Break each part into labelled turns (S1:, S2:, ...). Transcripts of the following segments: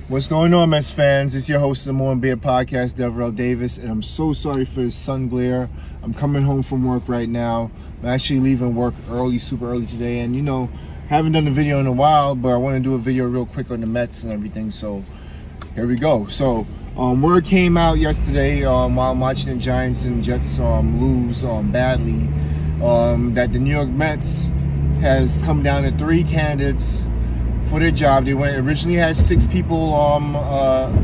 S1: What's going on, Mets fans? It's your host of the More and Beer Podcast, Deverell Davis, and I'm so sorry for the sun glare. I'm coming home from work right now. I'm actually leaving work early, super early today, and haven't done a video in a while, but I want to do a video real quick on the Mets and everything, so here we go. So, word came out yesterday while I'm watching the Giants and Jets lose badly, that the New York Mets has come down to 3 candidates for the job. They originally had 6 people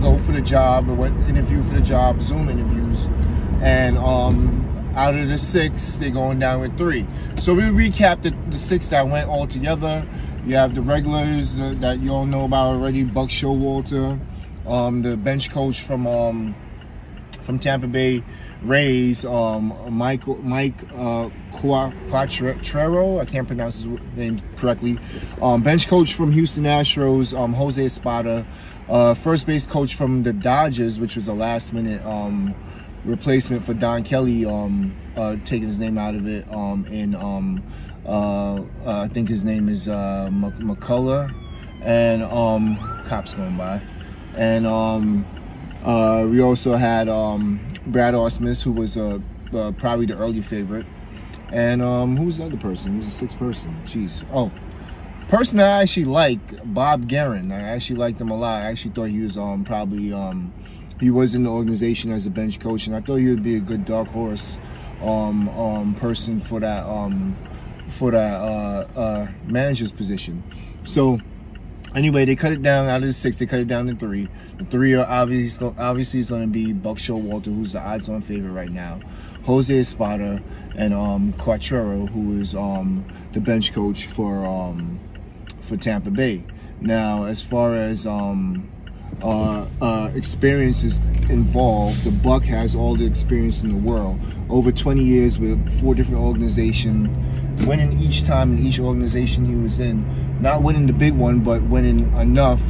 S1: go for the job, or went interview for the job, Zoom interviews, and out of the 6, they're going down with 3. So we recapped the 6 that went all together. You have the regulars that you all know about already: Buck Showalter, the bench coach from Tampa Bay Rays, Mike Quattrero, I can't pronounce his name correctly, bench coach from Houston Astros, Jose Espada, first base coach from the Dodgers, which was a last minute replacement for Don Kelly, taking his name out of it, and I think his name is McCullough, and cops going by, and we also had Brad Ausmus, who was probably the early favorite. And who was the other person? Who was the 6th person? Jeez. Oh, person that I actually like, Bob Guerin. I actually liked him a lot. I actually thought he was probably he was in the organization as a bench coach, and I thought he would be a good dark horse person for that manager's position. So anyway, they cut it down. Out of the 6, they cut it down to 3. The 3 are obviously is going to be Buck Showalter, who's the odds-on favorite right now, Jose Espada, and Quattrero, who is the bench coach for Tampa Bay. Now, as far as experience is involved, the Buck has all the experience in the world. Over 20 years with 4 different organizations, winning each time in each organization he was in. Not winning the big one, but winning enough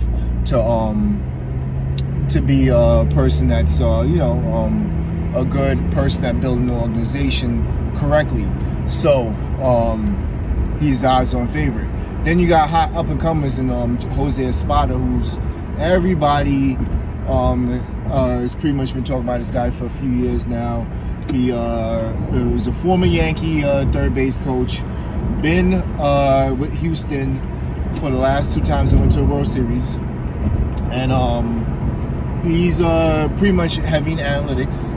S1: to be a person that's a good person at building the organization correctly. So he's the odds-on favorite. Then you got hot up-and-comers in Jose Espada, who's everybody has pretty much been talking about this guy for a few years now. He was a former Yankee third base coach, been with Houston for the last 2 times they went to the World Series, and he's pretty much heavy in analytics.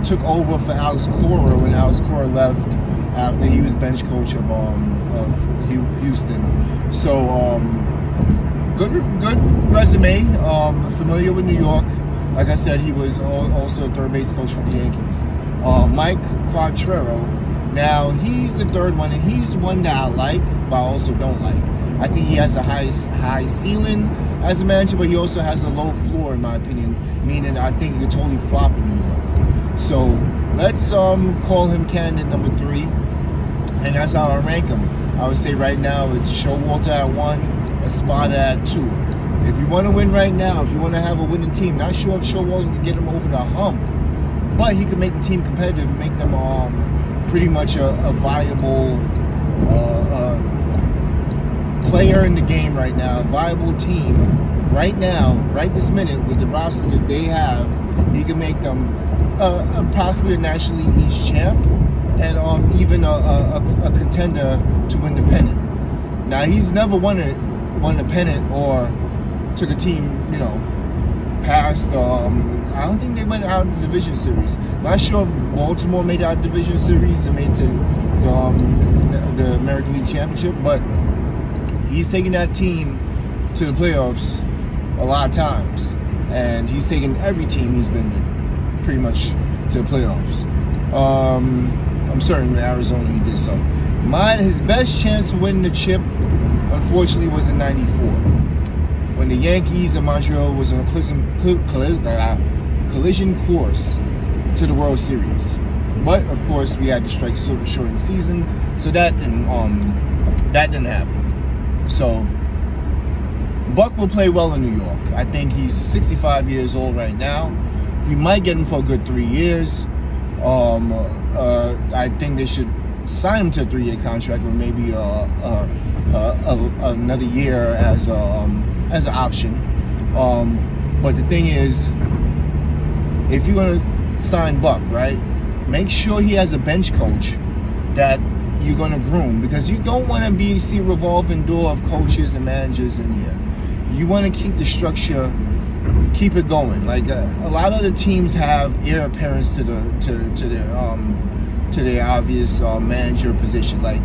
S1: Took over for Alex Cora when Alex Cora left after he was bench coach of Houston. So good resume. Familiar with New York. Like I said, he was also a third base coach for the Yankees. Mike Quattrero. Now, he's the 3rd one, and he's one that I like, but I also don't like. I think he has a high ceiling as a manager, but he also has a low floor, in my opinion, meaning I think he could totally flop in New York. So let's call him candidate number 3, and that's how I rank him. I would say right now it's Showalter at 1, Espada at 2. If you want to win right now, if you want to have a winning team, not sure if Showalter can get him over the hump, but he can make the team competitive and make them pretty much a viable player in the game right now, a viable team right now, right this minute, with the roster that they have. He can make them possibly a National League East champ, and even a contender to win the pennant. Now, he's never won the pennant or took a team, past. I don't think they went out of the division series. Not sure if Baltimore made out of the division series and made to the American League Championship, but he's taken that team to the playoffs a lot of times, and he's taken every team he's been with pretty much to the playoffs. I'm certain in Arizona he did so. His best chance for winning the chip, unfortunately, was in '94. When the Yankees and Montreal was on a collision course to the World Series. But of course, we had to strike shortened season, so that didn't happen. So Buck will play well in New York. I think he's 65 years old right now. You might get him for a good 3 years. I think they should sign him to a 3-year contract with maybe another year as an option. But the thing is, if you're gonna sign Buck, right, make sure he has a bench coach that you're gonna groom, because you don't want to see a revolving door of coaches and managers in here. You want to keep the structure, keep it going. Like a lot of the teams have heir apparents to their obvious manager position. Like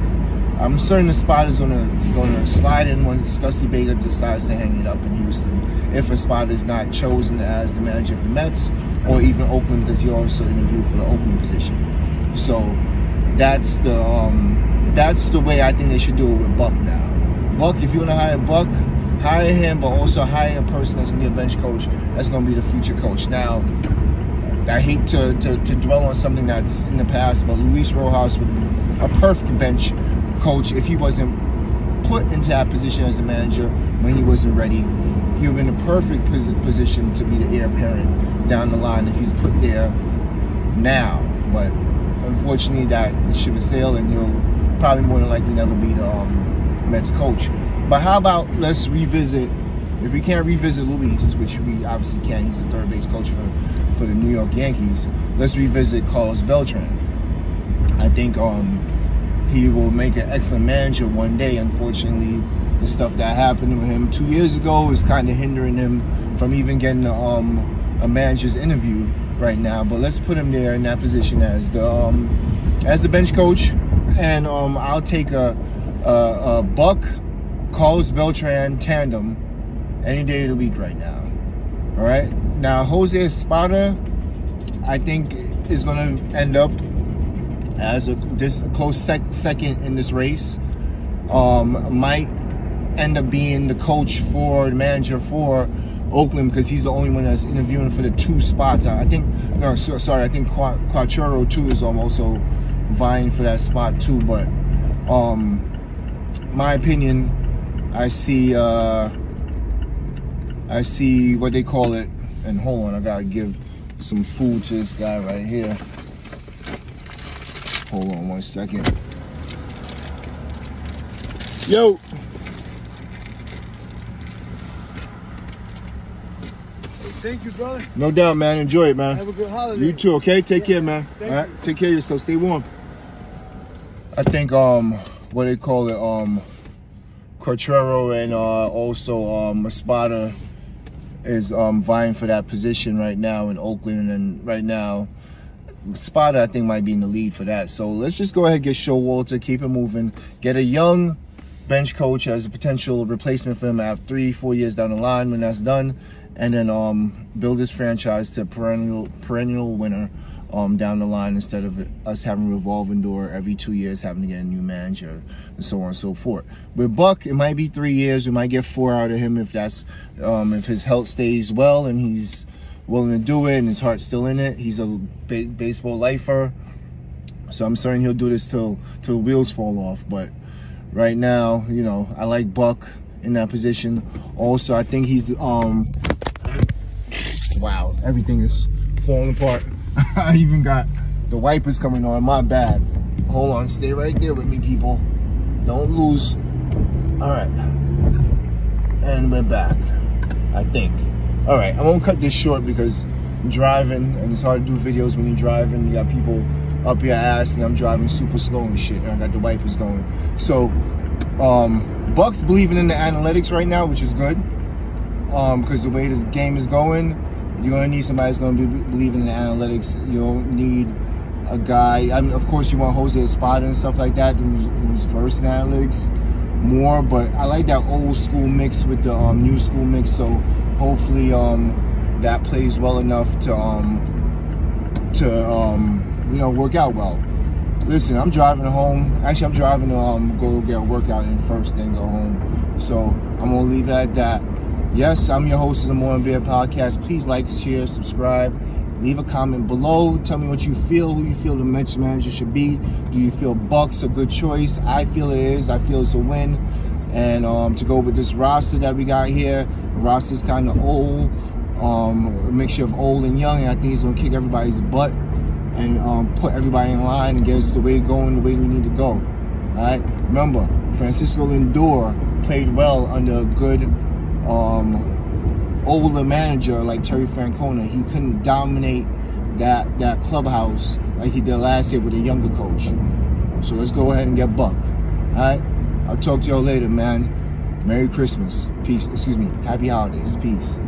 S1: I'm certain the spot is gonna slide in when Dusty Baker decides to hang it up in Houston, if a spot is not chosen as the manager of the Mets or even Oakland, because he also interviewed for the Oakland position. So that's the way I think they should do it with Buck now. Buck, if you want to hire Buck, hire him, but also hire a person that's going to be a bench coach, that's going to be the future coach. Now, I hate to dwell on something that's in the past, but Luis Rojas would be a perfect bench coach if he wasn't put into that position as a manager when he wasn't ready. He would be in a perfect position to be the heir apparent down the line if he's put there now. But unfortunately, that the ship has sailed, and he'll probably more than likely never be the Mets coach. But how about let's revisit, if we can't revisit Luis, which we obviously can't, he's the third base coach for the New York Yankees, let's revisit Carlos Beltran. I think he will make an excellent manager one day. Unfortunately, the stuff that happened with him 2 years ago is kind of hindering him from even getting a manager's interview right now. But let's put him there in that position as the bench coach, and I'll take a Buck Carlos Beltran tandem any day of the week right now. All right. Now Jose Espada, I think, is going to end up as a close second in this race. Might end up being the manager for Oakland, because he's the only one that's interviewing for the two spots. I think Quatraro too is also vying for that spot too. But my opinion, I see what they call it. And hold on, I gotta give some food to this guy right here. Hold on 1 second. Yo.
S2: Thank you, brother.
S1: No doubt, man. Enjoy it, man.
S2: Have a good holiday.
S1: You too, okay? Take care, man. All right? Take care of yourself. Stay warm. I think, what they call it, Quatraro and also Espada is vying for that position right now in Oakland. And right now, Espada, I think, might be in the lead for that. So let's just go ahead and get Showalter, keep it moving, get a young bench coach as a potential replacement for him after 3-4 years down the line when that's done. And then build this franchise to perennial winner down the line, instead of us having a revolving door every 2 years, having to get a new manager and so on and so forth. With Buck, it might be 3 years. We might get 4 out of him if that's if his health stays well and he's willing to do it and his heart's still in it. He's a baseball lifer, so I'm certain he'll do this till the wheels fall off. But right now, you know, I like Buck in that position. Also, I think he's wow, everything is falling apart. I even got the wipers coming on. My bad. Hold on, stay right there with me, people. Don't lose. All right, and we're back, I think. All right, I'm gonna cut this short because I'm driving and it's hard to do videos when you're driving. You got people up your ass and I'm driving super slow and shit, and I got the wipers going. So Buck's believing in the analytics right now, which is good, because the way the game is going, you're going to need somebody that's going to be believing in the analytics. You don't need a guy, I mean, of course you want Jose Espada and stuff like that, who's versed in analytics more, but I like that old school mix with the new school mix. So hopefully that plays well enough to you know, work out well. Listen, I'm driving home. Actually, I'm driving to go get a workout in first, then go home. So I'm gonna leave it at that. Yes, I'm your host of the Morning Bear Podcast. Please like, share, subscribe. Leave a comment below. Tell me what you feel, who you feel the Mets manager should be. Do you feel Buck's a good choice? I feel it is. I feel it's a win. And to go with this roster that we got here, the roster's kind of old, a mixture of old and young, and I think it's gonna kick everybody's butt and put everybody in line and get us the way going, the way we need to go. All right. Remember, Francisco Lindor played well under a good older manager like Terry Francona, he couldn't dominate that clubhouse like he did last year with a younger coach. So let's go ahead and get Buck. All right, I'll talk to y'all later, man. Merry Christmas. Peace. Excuse me. Happy holidays. Peace.